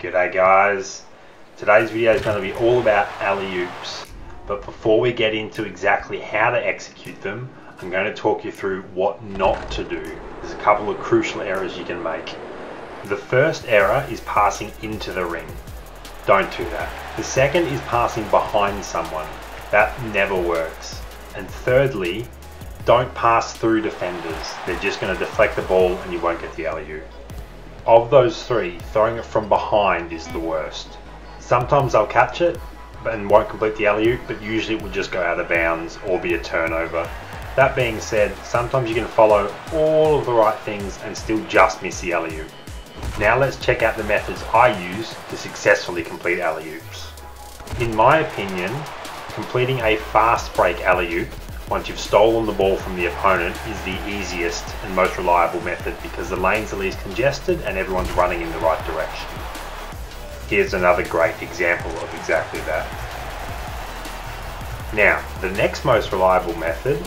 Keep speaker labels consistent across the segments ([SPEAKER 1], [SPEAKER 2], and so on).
[SPEAKER 1] G'day guys, today's video is going to be all about alley-oops, but before we get into exactly how to execute them, I'm going to talk you through what not to do. There's a couple of crucial errors you can make. The first error is passing into the ring. Don't do that. The second is passing behind someone. That never works. And thirdly, don't pass through defenders. They're just going to deflect the ball and you won't get the alley-oop. Of those three, throwing it from behind is the worst. Sometimes I'll catch it and won't complete the alley-oop, but usually it will just go out of bounds or be a turnover. That being said, sometimes you can follow all of the right things and still just miss the alley-oop. Now let's check out the methods I use to successfully complete alley-oops. In my opinion, completing a fast break alley-oop once you've stolen the ball from the opponent is the easiest and most reliable method because the lanes are least congested and everyone's running in the right direction. Here's another great example of exactly that. Now, the next most reliable method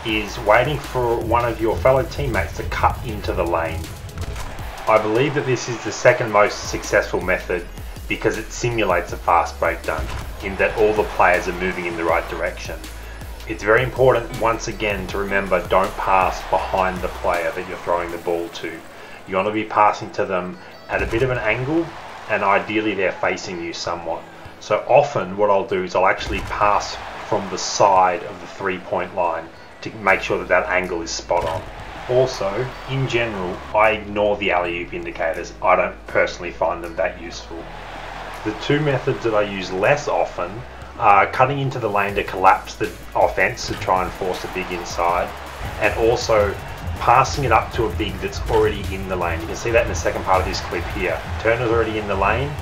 [SPEAKER 1] is waiting for one of your fellow teammates to cut into the lane. I believe that this is the second most successful method because it simulates a fast break dunk in that all the players are moving in the right direction. It's very important once again to remember, don't pass behind the player that you're throwing the ball to. You want to be passing to them at a bit of an angle and ideally they're facing you somewhat. So often what I'll do is I'll actually pass from the side of the 3-point line to make sure that that angle is spot on. Also, in general, I ignore the alley-oop indicators. I don't personally find them that useful. The two methods that I use less often are cutting into the lane to collapse the offense to try and force a big inside, and also passing it up to a big that's already in the lane. You can see that in the second part of this clip here. Turner's already in the lane,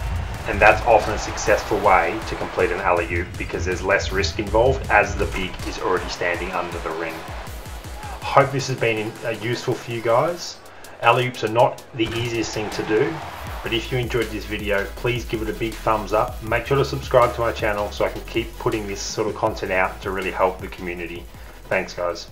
[SPEAKER 1] and that's often a successful way to complete an alley-oop because there's less risk involved as the big is already standing under the ring. Hope this has been useful for you guys. Alley-oops are not the easiest thing to do, but if you enjoyed this video, please give it a big thumbs up. Make sure to subscribe to my channel so I can keep putting this sort of content out to really help the community. Thanks guys.